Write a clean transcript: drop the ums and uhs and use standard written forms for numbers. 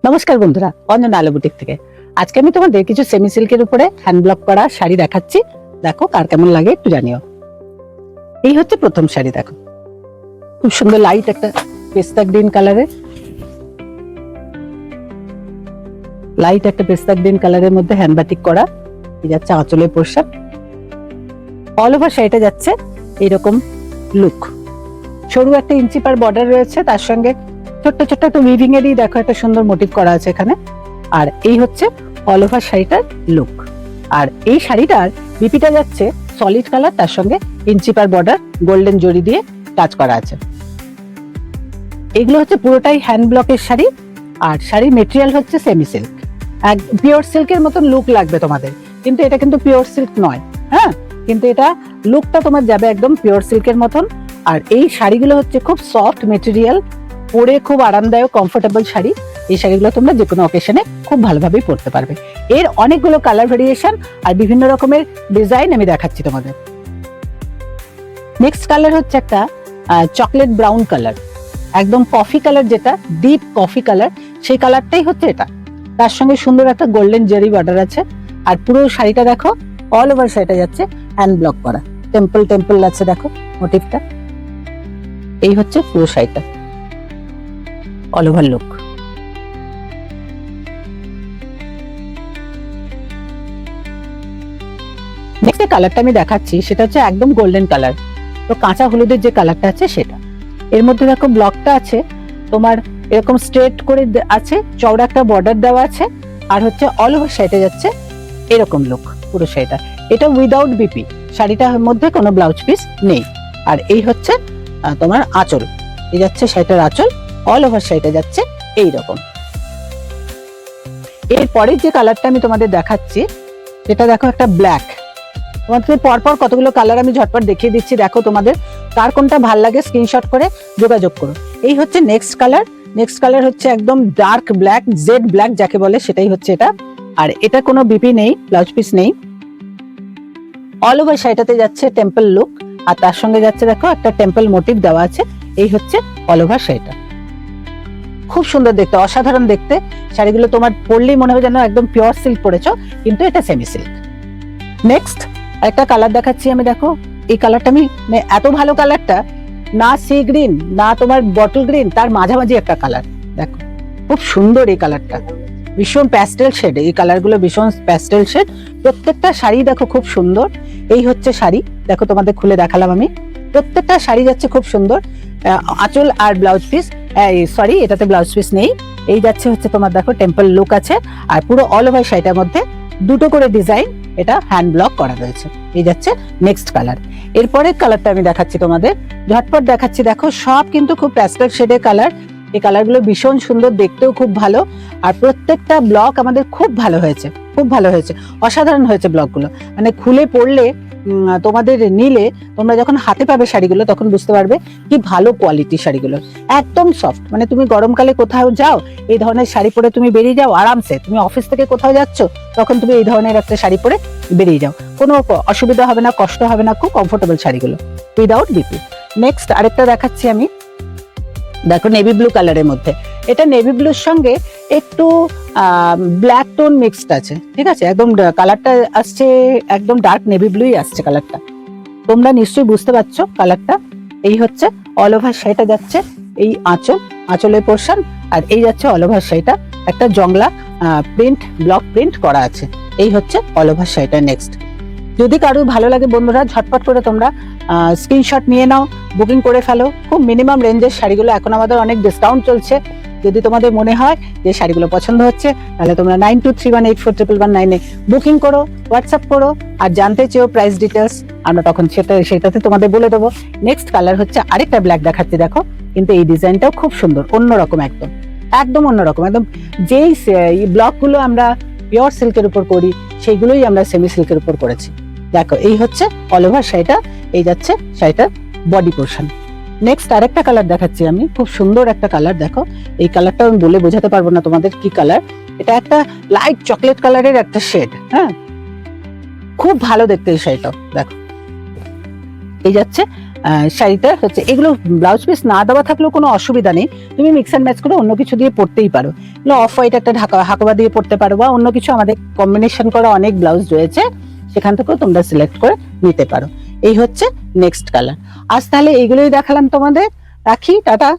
নমস্কার বন্ধুরা, অঞ্জনা আলো বুটিক থেকে আজকে আমি তোমাদের কিছু সেমি সিল্কের উপরে হ্যান্ড ব্লক করা শাড়ি দেখাচ্ছি। দেখো কার কেমন লাগে একটু জানিও। এই হচ্ছে প্রথম শাড়ি, দেখো খুব সুন্দর লাইট একটা পেস্তা গ্রিন কালারের, মধ্যে হ্যান্ড বাটিক করা। এই যাচ্ছে আঁচলের পোর্শন, অল ওভার শাড়িটা যাচ্ছে এরকম লুক। সরু একটা ইঞ্চি পার বর্ডার রয়েছে, তার সঙ্গে ছোট্ট ছোট্ট একটু উইভিং এরই দেখো একটা সুন্দর মোটিভ করা আছে এখানে। আর এই হচ্ছে অল ওভার শাড়িটার লুক। আর এই শাড়িটার বিপিটা যাচ্ছে সলিড কালার, তার সঙ্গে ইঞ্চি পার বর্ডার গোল্ডেন জরি দিয়ে কাজ করা আছে। এগুলো হচ্ছে পুরোটাই হ্যান্ড ব্লকের শাড়ি, আর শাড়ির মেটেরিয়াল হচ্ছে সেমি সিল্ক। পিওর সিল্কের মতন লুক লাগবে তোমাদের, কিন্তু এটা কিন্তু পিওর সিল্ক নয়। হ্যাঁ, কিন্তু এটা লুকটা তোমার যাবে একদম পিওর সিল্কের মতন। আর এই শাড়িগুলো হচ্ছে খুব সফট মেটেরিয়াল, পরে খুব আরামদায়ক কমফোর্টেবল শাড়ি। এই শাড়িগুলো তোমরা যে কোনো অকেশনে খুব ভালোভাবেই পরতে পারবে। এর অনেকগুলো কালার ভেরিয়েশন আর বিভিন্ন রকমের ডিজাইন আমি দেখাচ্ছি তোমাদের। নেক্সট কালার হচ্ছে একটা চকলেট ব্রাউন কালার, একদম কফি কালার, যেটা ডিপ কফি কালার, সেই কালারটাই হচ্ছে এটা। তার সঙ্গে সুন্দর একটা গোল্ডেন জেরি বর্ডার আছে। আর পুরো শাড়িটা দেখো অল ওভার শাড়িটা যাচ্ছে হ্যান্ড ব্লক করা, টেম্পল টেম্পল আছে দেখো মোটিভটা। এই হচ্ছে পুরো শাড়িটা অল ওভার লুক। নেক্সট কালারটা আমি দেখাচ্ছি সেটা হচ্ছে একদম গোল্ডেন কালার, তো কাঁচা হলুদের যে কালারটা আছে সেটা। এর মধ্যে দেখো ব্লকটা আছে তোমার এরকম স্ট্রেট করে আছে, চওড়া একটা বর্ডার দেওয়া আছে। আর হচ্ছে অল ওভার শাড়িটা যাচ্ছে এরকম লুক পুরো শাড়িটা। এটা উইদাউট বিপি, শাড়িটার মধ্যে কোনো ব্লাউজ পিস নেই। আর এই হচ্ছে তোমার আঁচল, এই যাচ্ছে শাড়িটার আঁচল, অল ওভার শাড়িটা যাচ্ছে এইরকম। এরপরের যে কালারটা আমি তোমাদের দেখাচ্ছি সেটা দেখো একটা ব্ল্যাক। তোমাদের পরপর কতগুলো কালার আমি ঝটপট দেখিয়ে দিচ্ছি, দেখো তোমাদের কার কোনটা ভাল লাগে স্ক্রিনশট করে যোগাযোগ করো। এই হচ্ছে নেক্সট কালার। নেক্সট কালার হচ্ছে একদম ডার্ক ব্ল্যাক, জেড ব্ল্যাক যাকে বলে, সেটাই হচ্ছে এটা। আর এটা কোনো বিপি নেই, ব্লাউজ পিস নেই। অল ওভার শাড়িটাতে যাচ্ছে টেম্পল লুক, আর তার সঙ্গে যাচ্ছে দেখো একটা টেম্পল মোটিভ দেওয়া আছে। এই হচ্ছে অল ওভার শাড়িটা, খুব সুন্দর দেখতে, অসাধারণ দেখতে। শাড়িগুলো তোমার পরলেই মনে হবে যেন একদম পিওর সিল্ক পরেছো, কিন্তু এটা সেমি সিল্ক। নেক্সট একটা কালার দেখাচ্ছি আমি, দেখো এই কালারটা আমি এত ভালো কালারটা, না সি গ্রিন না তোমার বটল গ্রিন, তার মাঝামাঝি একটা কালার। দেখো খুব সুন্দর এই কালারটা, ভীষণ প্যাস্টেল শেড। এই কালারগুলো ভীষণ প্যাস্টেল শেড, প্রত্যেকটা শাড়ি দেখো খুব সুন্দর। এই হচ্ছে শাড়ি, দেখো তোমাদের খুলে দেখালাম আমি। প্রত্যেকটা শাড়ি যাচ্ছে খুব সুন্দর। আঁচল আর ব্লাউজ পিস, সরি এটাতে ব্লাউজ পিস নেই। এই যাচ্ছে হচ্ছে তোমার দেখো টেম্পল লুক আছে। আর পুরো অল ওভার শাড়িটার মধ্যে দুটো করে ডিজাইন এটা হ্যান্ড ব্লক করা রয়েছে। এই যাচ্ছে নেক্সট কালার। এরপরের কালারটা আমি দেখাচ্ছি তোমাদের, ঝটপট দেখাচ্ছি। দেখো সব কিন্তু খুব প্যাস্টেল শেডের কালার। এই কালারগুলো ভীষণ সুন্দর, দেখতেও খুব ভালো। আর প্রত্যেকটা ব্লক আমাদের খুব ভালো হয়েছে, খুব ভালো হয়েছে, অসাধারণ হয়েছে ব্লকগুলো। মানে খুলে পড়লে তোমাদের নিলে তোমরা যখন হাতে পাবে শাড়িগুলো তখন বুঝতে পারবে কি ভালো কোয়ালিটি শাড়িগুলো। একদম সফট, মানে তুমি গরমকালে কোথাও যাও এই ধরনের শাড়ি পরে তুমি বেরিয়ে যাও আরামসে। তুমি অফিস থেকে কোথাও যাচ্ছ তখন তুমি এই ধরনের একটা শাড়ি পরে বেরিয়ে যাও, কোনো অসুবিধা হবে না, কষ্ট হবে না, খুব কমফোর্টেবল শাড়িগুলো উইদাউট বিপি। নেক্সট আরেকটা দেখাচ্ছি আমি, দেখো নেভি ব্লু কালারের মধ্যে। এটা নেভি ব্লুর সঙ্গে একটু ব্ল্যাক টোন মিক্সড আছে, ঠিক আছে। একদম কালারটা আসছে একদম ডার্ক নেভি ব্লুই আসছে কালারটা, তোমরা নিশ্চয়ই বুঝতে পারছো কালারটা। এই হচ্ছে অল ওভার শাড়িটা যাচ্ছে এই আঁচলের পোর্শন। আর এই যাচ্ছে অল ওভার শাড়িটা একটা জংলা প্রিন্ট, ব্লক প্রিন্ট করা আছে। এই হচ্ছে অল ওভার শাড়িটা। নেক্সট যদি কারো ভালো লাগে বন্ধুরা ঝটপট করে তোমরা স্ক্রিনশট নিয়ে নাও, বুকিং করে ফেলো। খুব মিনিমাম রেঞ্জের শাড়িগুলো, এখন আমাদের অনেক ডিসকাউন্ট চলছে। যদি তোমাদের মনে হয় যে শাড়িগুলো পছন্দ হচ্ছে তাহলে তোমরা 9231841199 বুকিং করো, হোয়াটসঅ্যাপ করো। আর জানতে চেয়েও প্রাইস ডিটেলস, আমরা তখন সেটাতে তোমাদের বলে দেবো। নেক্সট কালার হচ্ছে আরেকটা ব্ল্যাক দেখাচ্ছি, দেখো কিন্তু এই ডিজাইনটাও খুব সুন্দর, অন্যরকম, একদম একদম অন্যরকম। একদম যেই ব্লকগুলো আমরা পিওর সিল্কের উপর করি সেইগুলোই আমরা সেমি সিল্কের উপর করেছি। দেখো এই হচ্ছে অল ওভার শাড়িটা, এই যাচ্ছে শাড়িটার বডি পোর্শন। নেক্সট আরেকটা কালার দেখাচ্ছি আমি, খুব সুন্দর একটা কালার। দেখো এই কালারটা আমি বলে বোঝাতে পারবো না তোমাদের কি কালার। এটা একটা লাইট চকলেট কালারের একটা শেড। হ্যাঁ, খুব ভালো দেখতে এই শাড়িটাও। দেখো এই যাচ্ছে শাড়িটা হচ্ছে, এগুলো ব্লাউজ পিস না দেওয়া থাকলেও কোনো অসুবিধা নেই, তুমি মিক্স অ্যান্ড ম্যাচ করে অন্য কিছু দিয়ে পরতেই পারো। এগুলো অফ হোয়াইট একটা হাকোবা দিয়ে পরতে পারো, বা অন্য কিছু আমাদের কম্বিনেশন করা অনেক ব্লাউজ রয়েছে, সেখান থেকেও তোমরা সিলেক্ট করে নিতে পারো। এই হচ্ছে নেক্সট কালার। আজ তাহলে এইগুলোই দেখালাম তোমাদের, রাখি, টাটা।